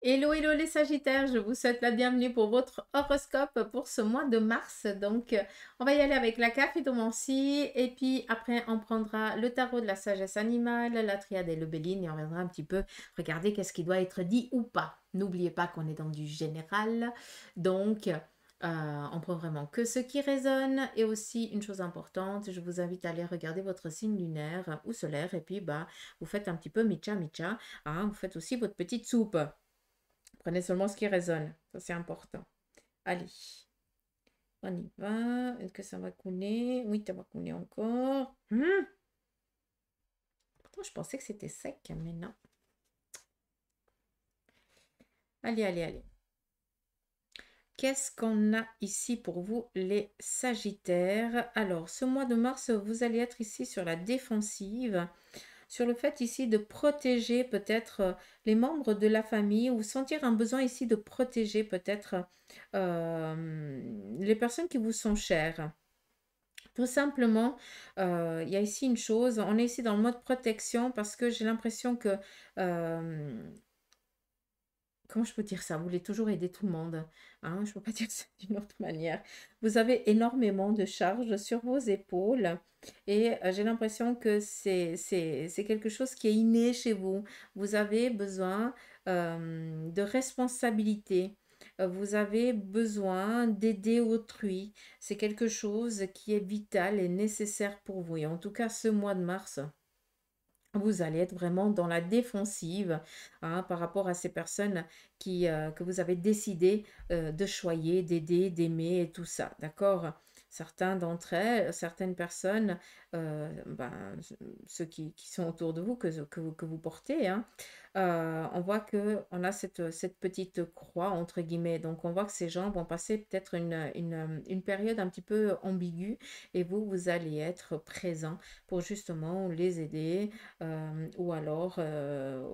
Hello, hello les Sagittaires, je vous souhaite la bienvenue pour votre horoscope pour ce mois de mars. Donc, on va y aller avec la cartomancie et puis après, on prendra le tarot de la sagesse animale, la triade et le béline et on viendra un petit peu regarder qu'est-ce qui doit être dit ou pas. N'oubliez pas qu'on est dans du général, donc on prend vraiment que ce qui résonne. Et aussi, une chose importante, je vous invite à aller regarder votre signe lunaire ou solaire et puis vous faites un petit peu micha micha, hein, vous faites aussi votre petite soupe. Prenez seulement ce qui résonne. Ça, c'est important. Allez, on y va. Est-ce que ça va couler? Oui, ça va couler encore. Pourtant, je pensais que c'était sec, mais non. Allez, allez, allez. Qu'est-ce qu'on a ici pour vous, les Sagittaires? Alors, ce mois de mars, vous allez être ici sur la défensive, sur le fait ici de protéger peut-être les membres de la famille ou sentir un besoin ici de protéger peut-être les personnes qui vous sont chères. Tout simplement, il y a ici une chose, on est ici dans le mode protection parce que j'ai l'impression que, comment je peux dire ça? Vous voulez toujours aider tout le monde, hein, je ne peux pas dire ça d'une autre manière. Vous avez énormément de charges sur vos épaules et j'ai l'impression que c'est quelque chose qui est inné chez vous. Vous avez besoin de responsabilité. Vous avez besoin d'aider autrui. C'est quelque chose qui est vital et nécessaire pour vous. Et en tout cas, ce mois de mars, vous allez être vraiment dans la défensive, hein, par rapport à ces personnes que vous avez décidé de choyer, d'aider, d'aimer et tout ça, d'accord? Certains d'entre elles, certaines personnes, ben, ceux qui sont autour de vous, que vous portez, hein, on voit qu'on a cette petite croix, entre guillemets. Donc, on voit que ces gens vont passer peut-être une période un petit peu ambiguë et vous allez être présent pour justement les aider ou alors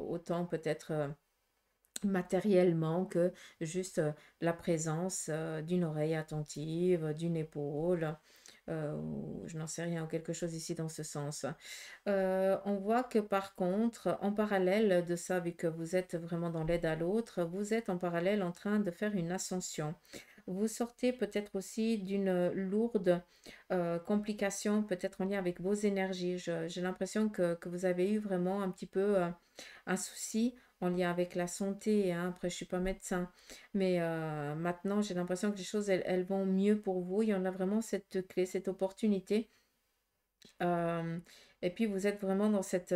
autant peut-être matériellement que juste la présence d'une oreille attentive, d'une épaule, ou je n'en sais rien, ou quelque chose ici dans ce sens. On voit que par contre, en parallèle de ça, vu que vous êtes vraiment dans l'aide à l'autre, vous êtes en parallèle en train de faire une ascension. Vous sortez peut-être aussi d'une lourde complication, peut-être en lien avec vos énergies. J'ai l'impression que vous avez eu vraiment un petit peu un souci en lien avec la santé, hein. Après, je ne suis pas médecin, mais maintenant, j'ai l'impression que les choses, elles vont mieux pour vous. Il y en a vraiment cette clé, cette opportunité. Euh, et puis vous êtes vraiment dans cette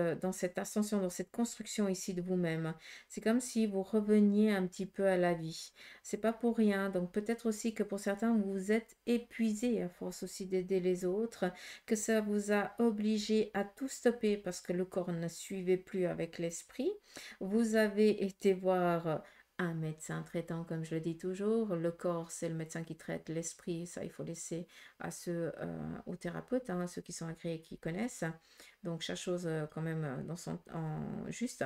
ascension, dans cette construction ici de vous-même. C'est comme si vous reveniez un petit peu à la vie. C'est pas pour rien. Donc peut-être aussi que pour certains, vous vous êtes épuisé à force aussi d'aider les autres, que ça vous a obligé à tout stopper parce que le corps ne suivait plus avec l'esprit. Vous avez été voir un médecin traitant, comme je le dis toujours. Le corps, c'est le médecin qui traite. L'esprit, ça, il faut laisser à ceux, aux thérapeutes, hein, ceux qui sont agréés, qui connaissent. Donc, chaque chose quand même dans son en juste.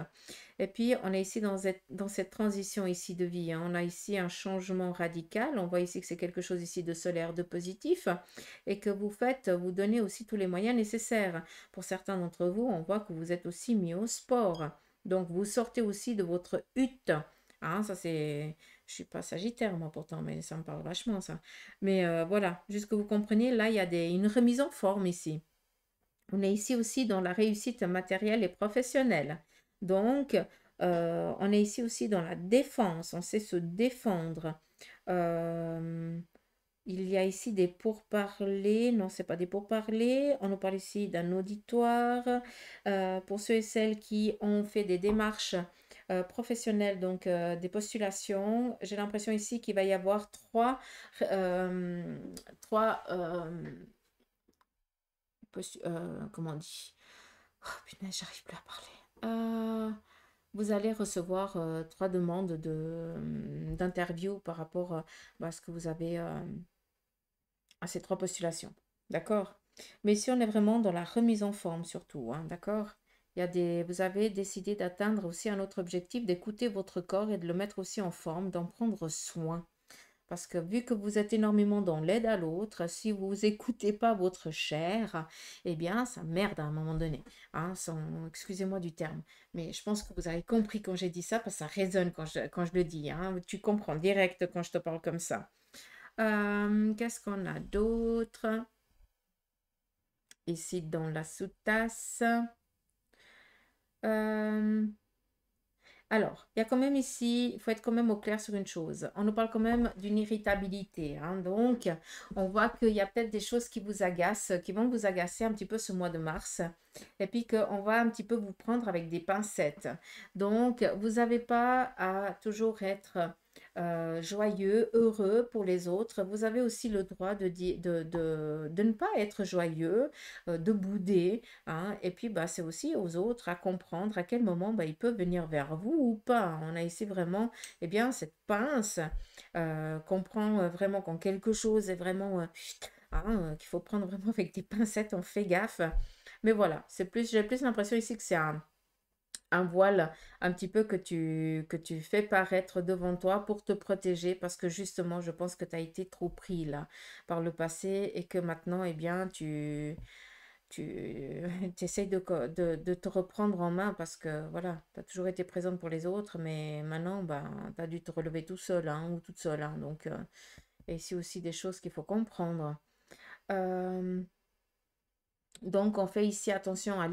Et puis, on est ici dans cette transition ici de vie, hein. On a ici un changement radical. On voit ici que c'est quelque chose ici de solaire, de positif, et que vous donnez aussi tous les moyens nécessaires. Pour certains d'entre vous, on voit que vous êtes aussi mis au sport. Donc, vous sortez aussi de votre hutte. Hein, ça c'est... Je suis pas sagittaire moi pourtant, mais ça me parle vachement ça. Mais voilà, juste que vous compreniez, là, il y a une remise en forme ici. On est ici aussi dans la réussite matérielle et professionnelle. Donc, on est ici aussi dans la défense. On sait se défendre. Euh, il y a ici des pourparlers. Non, c'est pas des pourparlers. On nous parle ici d'un auditoire. Pour ceux et celles qui ont fait des démarches professionnelles, donc des postulations, j'ai l'impression ici qu'il va y avoir trois comment on dit? Oh punaise, j'arrive plus à parler. Vous allez recevoir 3 demandes d'interview par rapport à ce que vous avez à ces 3 postulations. D'accord? Mais ici, on est vraiment dans la remise en forme surtout, hein, d'accord? Vous avez décidé d'atteindre aussi un autre objectif, d'écouter votre corps et de le mettre aussi en forme, d'en prendre soin. Parce que vu que vous êtes énormément dans l'aide à l'autre, si vous écoutez pas votre chair, eh bien, ça merde à un moment donné. Hein, excusez-moi du terme. Mais je pense que vous avez compris quand j'ai dit ça, parce que ça résonne quand je le dis. Hein. Tu comprends direct quand je te parle comme ça. Qu'est-ce qu'on a d'autre? Ici, dans la sous-tasse. Euh, Alors, il y a quand même ici, il faut être quand même au clair sur une chose. On nous parle quand même d'une irritabilité. Hein. Donc, on voit qu'il y a peut-être des choses qui vous agacent, qui vont vous agacer un petit peu ce mois de mars. Et puis qu'on va un petit peu vous prendre avec des pincettes. Donc, vous n'avez pas à toujours être joyeux, heureux pour les autres. Vous avez aussi le droit de ne pas être joyeux, de bouder. Hein. Et puis, bah, c'est aussi aux autres à comprendre à quel moment bah, ils peuvent venir vers vous ou pas. On a ici vraiment eh bien, cette pince qu'on prend vraiment quand quelque chose est vraiment qu'il faut prendre vraiment avec des pincettes, on fait gaffe. Mais voilà, j'ai plus l'impression ici que c'est un voile un petit peu que tu fais paraître devant toi pour te protéger parce que justement, je pense que tu as été trop pris là par le passé et que maintenant, eh bien, tu essayes de te reprendre en main parce que voilà, tu as toujours été présente pour les autres, mais maintenant, ben, tu as dû te relever tout seul hein, ou toute seule. Hein, donc, et c'est aussi des choses qu'il faut comprendre. Euh, donc, on fait ici attention à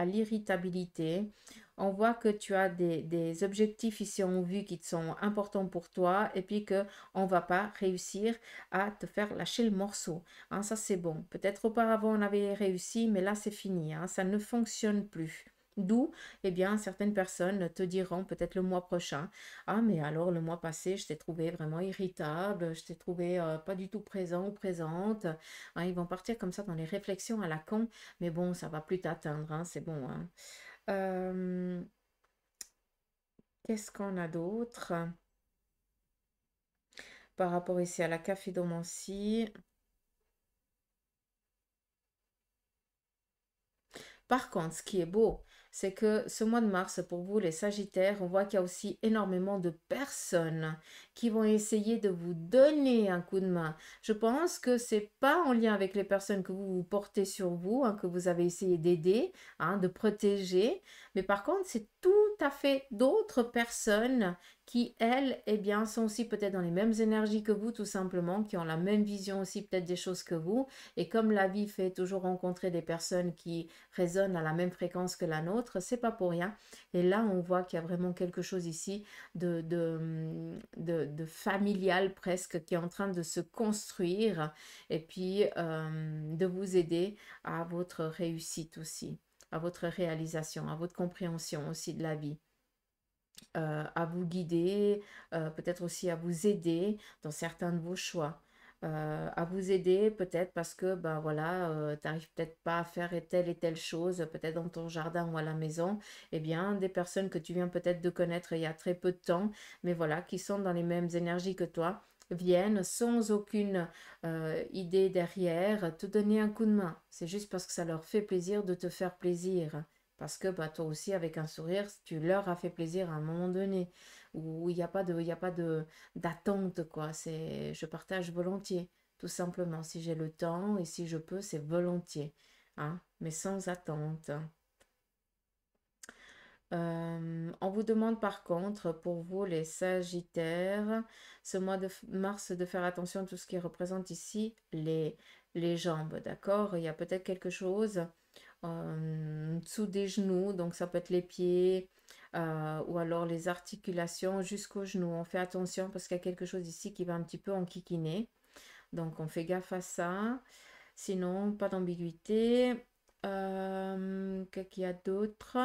l'irritabilité. On voit que tu as des objectifs ici en vue qui sont importants pour toi et puis que on va pas réussir à te faire lâcher le morceau. Hein, ça, c'est bon. Peut-être auparavant, on avait réussi, mais là, c'est fini. Hein, ça ne fonctionne plus. D'où, eh bien, certaines personnes te diront peut-être le mois prochain, ah, mais alors le mois passé, je t'ai trouvé vraiment irritable, je t'ai trouvé pas du tout présent ou présente. Hein, ils vont partir comme ça dans les réflexions à la con, mais bon, ça va plus t'atteindre, hein, c'est bon. Hein. Euh, Qu'est-ce qu'on a d'autre par rapport ici à la cafédomancie? Par contre, ce qui est beau, c'est que ce mois de mars, pour vous, les Sagittaires, on voit qu'il y a aussi énormément de personnes qui vont essayer de vous donner un coup de main. Je pense que c'est pas en lien avec les personnes que vous portez sur vous, hein, que vous avez essayé d'aider, hein, de protéger, mais par contre, c'est tout à fait d'autres personnes qui, elles, eh bien, sont aussi peut-être dans les mêmes énergies que vous, tout simplement, qui ont la même vision aussi peut-être des choses que vous. Et comme la vie fait toujours rencontrer des personnes qui résonne à la même fréquence que la nôtre, c'est pas pour rien. Et là, on voit qu'il y a vraiment quelque chose ici de familial presque qui est en train de se construire et puis de vous aider à votre réussite aussi, à votre réalisation, à votre compréhension aussi de la vie. À vous guider, peut-être aussi à vous aider dans certains de vos choix. À vous aider peut-être parce que ben voilà, tu n'arrives peut-être pas à faire telle et telle chose, peut-être dans ton jardin ou à la maison, eh bien des personnes que tu viens peut-être de connaître il y a très peu de temps, mais voilà, qui sont dans les mêmes énergies que toi, viennent sans aucune idée derrière te donner un coup de main. C'est juste parce que ça leur fait plaisir de te faire plaisir. Parce que bah, toi aussi, avec un sourire, tu leur as fait plaisir à un moment donné, où il y a pas d'attente, quoi. C'est, je partage volontiers, tout simplement. Si j'ai le temps et si je peux, c'est volontiers, hein, mais sans attente. On vous demande par contre, pour vous les Sagittaires, ce mois de mars, de faire attention à tout ce qui représente ici les jambes, d'accord? Il y a peut-être quelque chose dessous des genoux, donc ça peut être les pieds ou alors les articulations jusqu'aux genoux. On fait attention parce qu'il y a quelque chose ici qui va un petit peu enquiquiner. Donc on fait gaffe à ça. Sinon, pas d'ambiguïté. Qu'est-ce qu'il y a d'autre?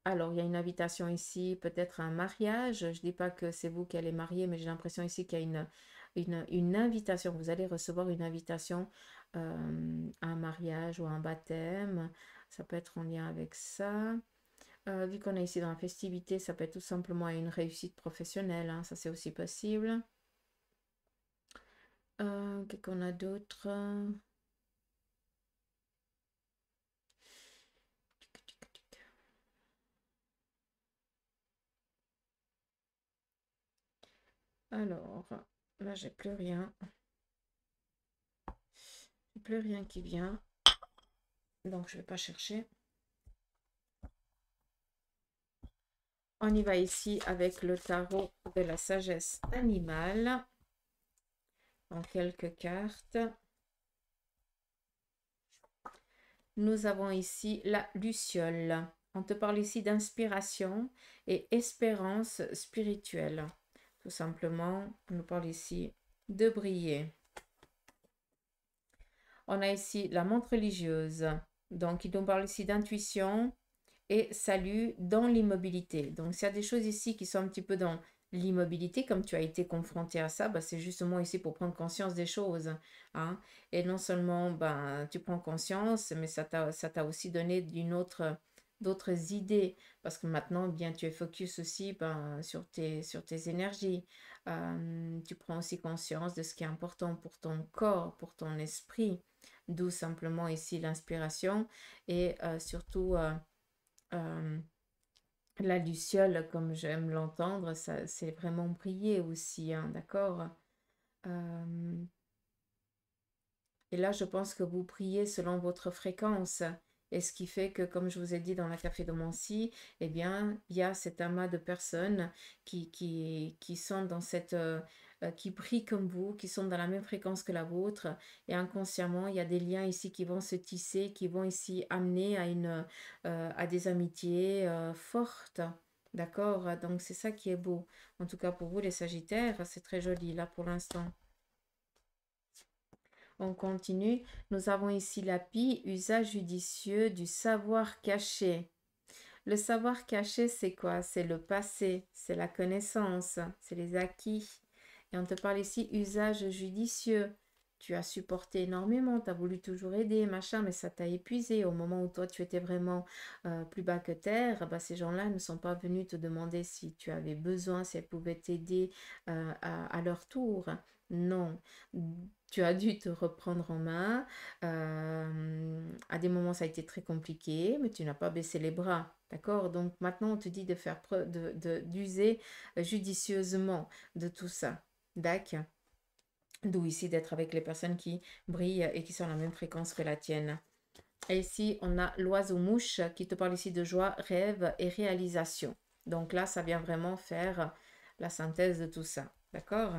Alors, il y a une invitation ici, peut-être un mariage. Je ne dis pas que c'est vous qui allez marier, mais j'ai l'impression ici qu'il y a une invitation. Vous allez recevoir une invitation à un mariage ou à un baptême. Ça peut être en lien avec ça. Vu qu'on est ici dans la festivité, ça peut être tout simplement une réussite professionnelle. Hein, ça, c'est aussi possible. Qu'est-ce qu'on a d'autre? Alors. Là, j'ai plus rien. J'ai plus rien qui vient. Donc, je vais pas chercher. On y va ici avec le tarot de la sagesse animale. En quelques cartes. Nous avons ici la luciole. On te parle ici d'inspiration et espérance spirituelle. Tout simplement, on nous parle ici de briller. On a ici la montre religieuse. Donc, il nous parle ici d'intuition et salut dans l'immobilité. Donc, s'il y a des choses ici qui sont un petit peu dans l'immobilité, comme tu as été confronté à ça, bah, c'est justement ici pour prendre conscience des choses. Hein. Et non seulement ben, tu prends conscience, mais ça t'a aussi donné d'autres idées. Parce que maintenant, bien, tu es focus aussi ben, sur tes énergies. Tu prends aussi conscience de ce qui est important pour ton corps, pour ton esprit. D'où simplement ici l'inspiration et surtout euh, la luciole, comme j'aime l'entendre, ça, c'est vraiment prier aussi, hein, d'accord? Euh, et là, je pense que vous priez selon votre fréquence. Et ce qui fait que, comme je vous ai dit dans la café de Mancy, eh bien, il y a cet amas de personnes qui sont dans qui prient comme vous, qui sont dans la même fréquence que la vôtre. Et inconsciemment, il y a des liens ici qui vont se tisser, qui vont ici amener à des amitiés fortes. D'accord? Donc, c'est ça qui est beau. En tout cas, pour vous, les Sagittaires, c'est très joli là pour l'instant. On continue. Nous avons ici la pie, usage judicieux du savoir caché. Le savoir caché, c'est quoi? C'est le passé, c'est la connaissance, c'est les acquis. Et on te parle ici usage judicieux. Tu as supporté énormément, tu as voulu toujours aider, machin, mais ça t'a épuisé. Au moment où toi, tu étais vraiment plus bas que terre, bah, ces gens-là ne sont pas venus te demander si tu avais besoin, si elles pouvaient t'aider à leur tour. Non, tu as dû te reprendre en main. À des moments, ça a été très compliqué, mais tu n'as pas baissé les bras. D'accord? Donc maintenant, on te dit de faire preuve, d'user judicieusement de tout ça. D'accord? D'où ici d'être avec les personnes qui brillent et qui sont à la même fréquence que la tienne. Et ici, on a l'oiseau-mouche qui te parle ici de joie, rêve et réalisation. Donc là, ça vient vraiment faire la synthèse de tout ça. D'accord?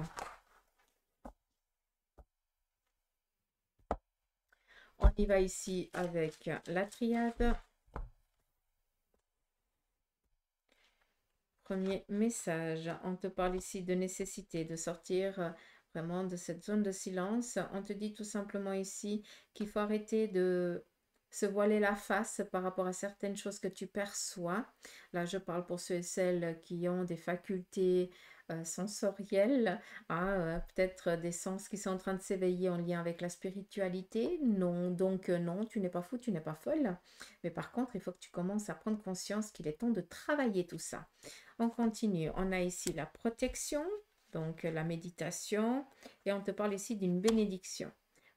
On y va ici avec la triade. Premier message, on te parle ici de nécessité de sortir vraiment de cette zone de silence. On te dit tout simplement ici qu'il faut arrêter de se voiler la face par rapport à certaines choses que tu perçois. Là, je parle pour ceux et celles qui ont des facultés sensorielles, hein, peut-être des sens qui sont en train de s'éveiller en lien avec la spiritualité. Non, donc non, tu n'es pas fou, tu n'es pas folle. Mais par contre, il faut que tu commences à prendre conscience qu'il est temps de travailler tout ça. On continue. On a ici la protection, donc la méditation, et on te parle ici d'une bénédiction.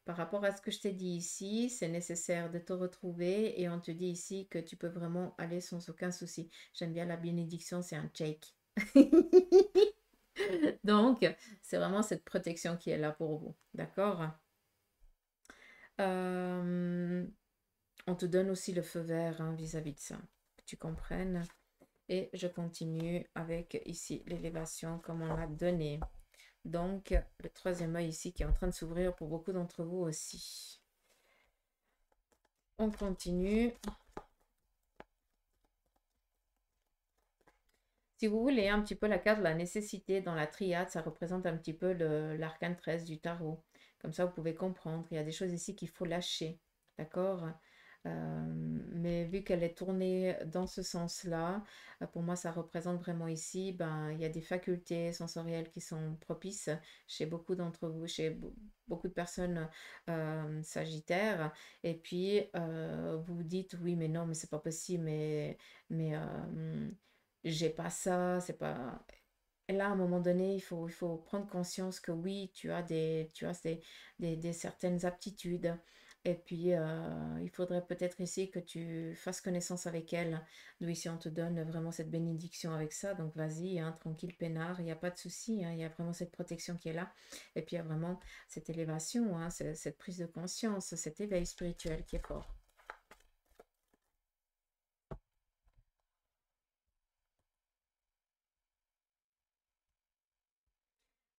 Par rapport à ce que je t'ai dit ici, c'est nécessaire de te retrouver et on te dit ici que tu peux vraiment aller sans aucun souci. J'aime bien la bénédiction, c'est un check. Donc, c'est vraiment cette protection qui est là pour vous. D'accord? Euh, on te donne aussi le feu vert hein, vis-à-vis de ça. Que tu comprennes. Et je continue avec ici l'élévation comme on l'a donné. Donc, le troisième œil ici qui est en train de s'ouvrir pour beaucoup d'entre vous aussi. On continue. Si vous voulez un petit peu la carte de la nécessité dans la triade, ça représente un petit peu l'arcane 13 du tarot. Comme ça, vous pouvez comprendre. Il y a des choses ici qu'il faut lâcher. D'accord? Mais vu qu'elle est tournée dans ce sens-là, pour moi, ça représente vraiment ici, ben, il y a des facultés sensorielles qui sont propices chez beaucoup d'entre vous, chez beaucoup de personnes sagittaires. Et puis, vous vous dites, oui, mais non, mais c'est pas possible, mais j'ai pas ça, c'est pas... Et là, à un moment donné, il faut prendre conscience que oui, tu as des certaines aptitudes. Et puis, il faudrait peut-être ici que tu fasses connaissance avec elle. Nous, ici, on te donne vraiment cette bénédiction avec ça. Donc, vas-y, hein, tranquille, peinard, il n'y a pas de souci, hein, il y a vraiment cette protection qui est là. Et puis, il y a vraiment cette élévation, hein, cette prise de conscience, cet éveil spirituel qui est fort.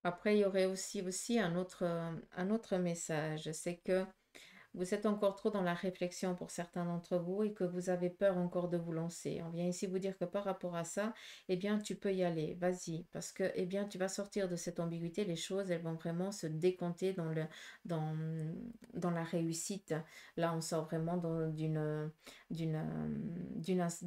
Après, il y aurait aussi un autre message, c'est que vous êtes encore trop dans la réflexion pour certains d'entre vous et que vous avez peur encore de vous lancer. On vient ici vous dire que par rapport à ça, eh bien, tu peux y aller, vas-y, parce que, eh bien, tu vas sortir de cette ambiguïté, les choses, elles vont vraiment se décompter dans, dans la réussite. Là, on sort vraiment de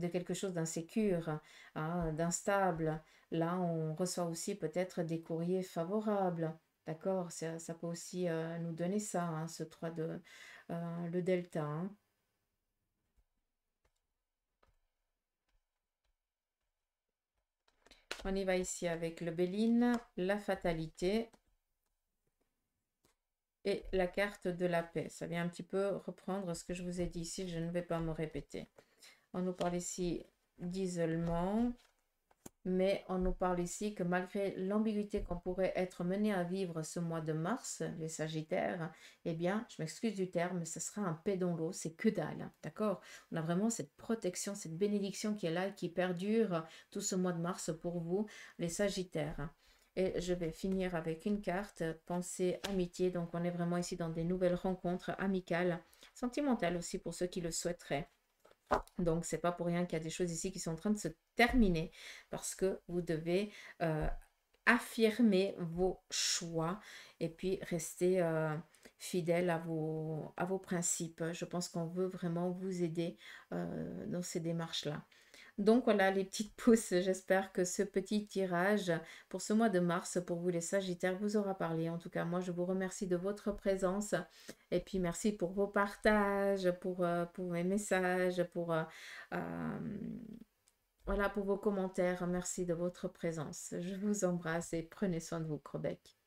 quelque chose d'insécure, hein, d'instable. Là, on reçoit aussi peut-être des courriers favorables. D'accord, ça peut aussi nous donner ça, hein, ce 3 de le delta, hein. On y va ici avec le Béline, la fatalité et la carte de la paix. Ça vient un petit peu reprendre ce que je vous ai dit ici, je ne vais pas me répéter. On nous parle ici d'isolement, mais on nous parle ici que malgré l'ambiguïté qu'on pourrait être mené à vivre ce mois de mars, les Sagittaires, eh bien, je m'excuse du terme, mais ce sera un paix dans l'eau, c'est que dalle, hein, d'accord? On a vraiment cette protection, cette bénédiction qui est là et qui perdure tout ce mois de mars pour vous, les Sagittaires. Et je vais finir avec une carte, pensée, amitié. Donc, on est vraiment ici dans des nouvelles rencontres amicales, sentimentales aussi pour ceux qui le souhaiteraient. Donc, c'est pas pour rien qu'il y a des choses ici qui sont en train de se terminer parce que vous devez affirmer vos choix et puis rester fidèle à vos principes. Je pense qu'on veut vraiment vous aider dans ces démarches-là. Donc voilà les petites pousses, j'espère que ce petit tirage pour ce mois de mars pour vous les Sagittaires vous aura parlé. En tout cas, moi je vous remercie de votre présence et puis merci pour vos partages, pour mes messages, euh, voilà, pour vos commentaires. Merci de votre présence. Je vous embrasse et prenez soin de vous, Crobec.